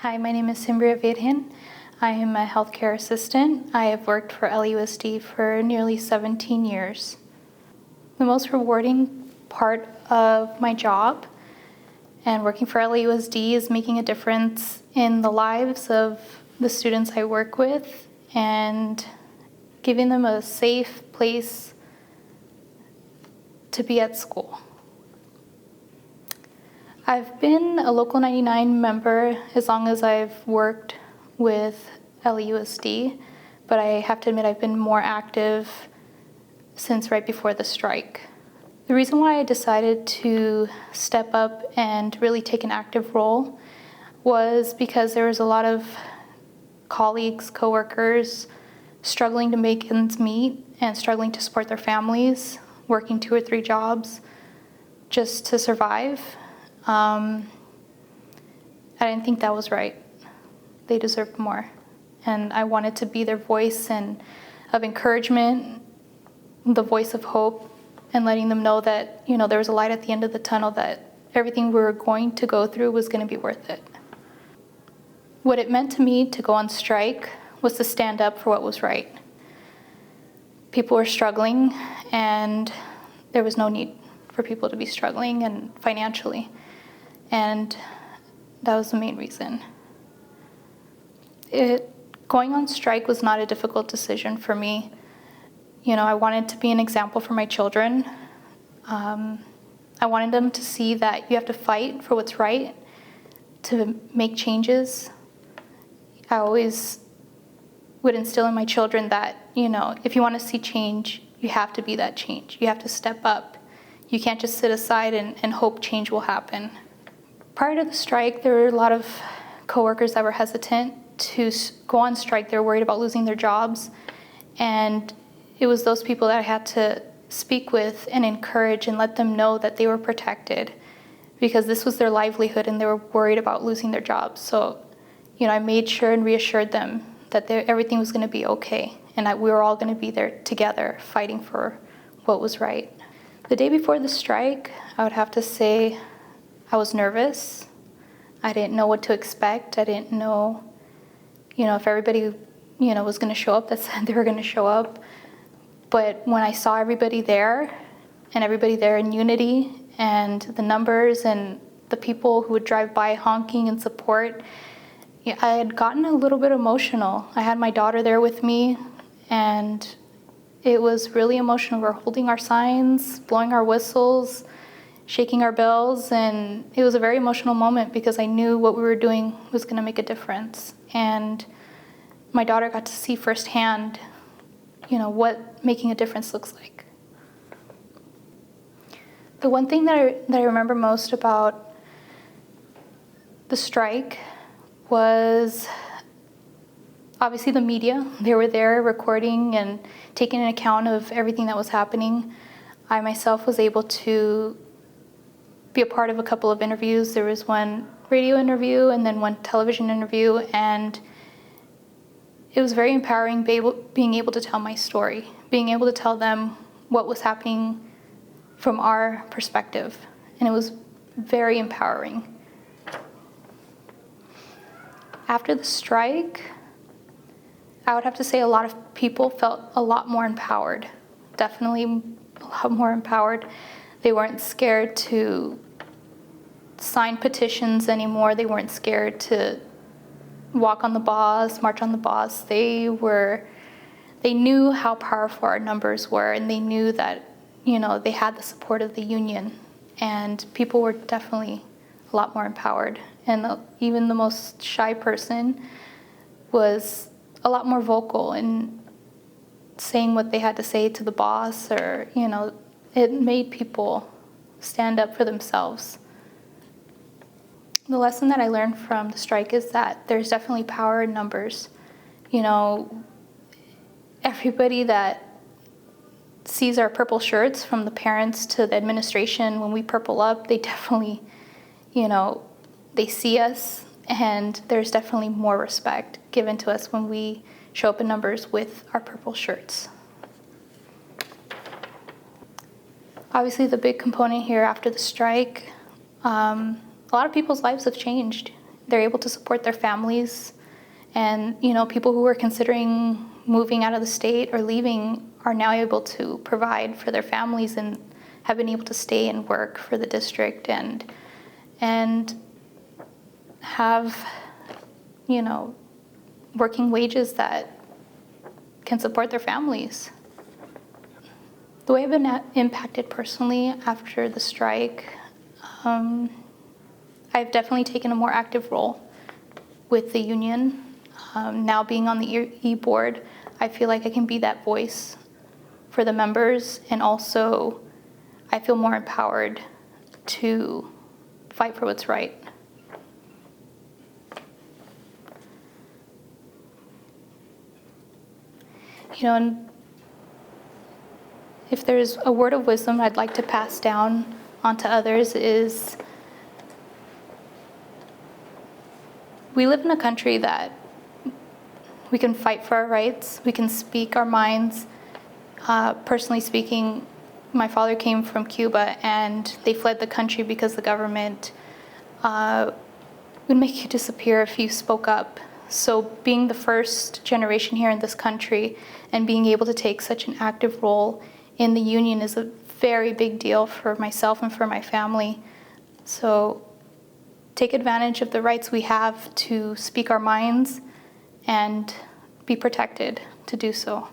Hi, my name is Symbria Virgen. I am a healthcare assistant. I have worked for LUSD for nearly 17 years. The most rewarding part of my job and working for LUSD is making a difference in the lives of the students I work with and giving them a safe place to be at school. I've been a Local 99 member as long as I've worked with LUSD, but I have to admit I've been more active since right before the strike. The reason why I decided to step up and really take an active role was because there was a lot of colleagues, coworkers struggling to make ends meet and struggling to support their families, working 2 or 3 jobs just to survive. I didn't think that was right. They deserved more. And I wanted to be their voice and of encouragement, the voice of hope, and letting them know that, there was a light at the end of the tunnel, that everything we were going to go through was going to be worth it. What it meant to me to go on strike was to stand up for what was right. People were struggling, and there was no need for people to be struggling and financially. And that was the main reason. Going on strike was not a difficult decision for me. I wanted to be an example for my children. I wanted them to see that you have to fight for what's right, to make changes. I always would instill in my children that, if you want to see change, you have to be that change. You have to step up. You can't just sit aside and hope change will happen. Prior to the strike, there were a lot of coworkers that were hesitant to go on strike. They were worried about losing their jobs. And it was those people that I had to speak with and encourage and let them know that they were protected, because this was their livelihood and they were worried about losing their jobs. So, I made sure and reassured them that everything was going to be okay and that we were all going to be there together fighting for what was right. The day before the strike, I would have to say I was nervous. I didn't know what to expect. I didn't know, if everybody, was going to show up, that said they were going to show up. But when I saw everybody there, and everybody there in unity, and the numbers and the people who would drive by honking in support, I had gotten a little bit emotional. I had my daughter there with me, and it was really emotional. We're holding our signs, blowing our whistles, shaking our bells, and it was a very emotional moment because I knew what we were doing was going to make a difference. And my daughter got to see firsthand, what making a difference looks like. The one thing that I remember most about the strike was obviously the media. They were there recording and taking an account of everything that was happening. I myself was able to be a part of a couple of interviews. There was one radio interview and then one television interview, and it was very empowering being able to tell my story, being able to tell them what was happening from our perspective, and it was very empowering. After the strike, I would have to say a lot of people felt a lot more empowered, definitely a lot more empowered. They weren't scared to sign petitions anymore. They weren't scared to walk on the boss, march on the boss. They knew how powerful our numbers were, and they knew that, they had the support of the union, and people were definitely a lot more empowered. And even the most shy person was a lot more vocal in saying what they had to say to the boss, or, it made people stand up for themselves. The lesson that I learned from the strike is that there's definitely power in numbers. Everybody that sees our purple shirts, from the parents to the administration, when we purple up, they definitely, they see us, and there's definitely more respect given to us when we show up in numbers with our purple shirts. Obviously, the big component here after the strike, a lot of people's lives have changed. they're able to support their families. And, people who were considering moving out of the state or leaving are now able to provide for their families and have been able to stay and work for the district and have, working wages that can support their families. The way I've been impacted personally after the strike, I've definitely taken a more active role with the union. Now being on the e-board, I feel like I can be that voice for the members, and also I feel more empowered to fight for what's right. And if there's a word of wisdom I'd like to pass down onto others is we live in a country that we can fight for our rights, we can speak our minds. Personally speaking, my father came from Cuba and they fled the country because the government would make you disappear if you spoke up. So being the first generation here in this country and being able to take such an active role in the union is a very big deal for myself and for my family. So take advantage of the rights we have to speak our minds and be protected to do so.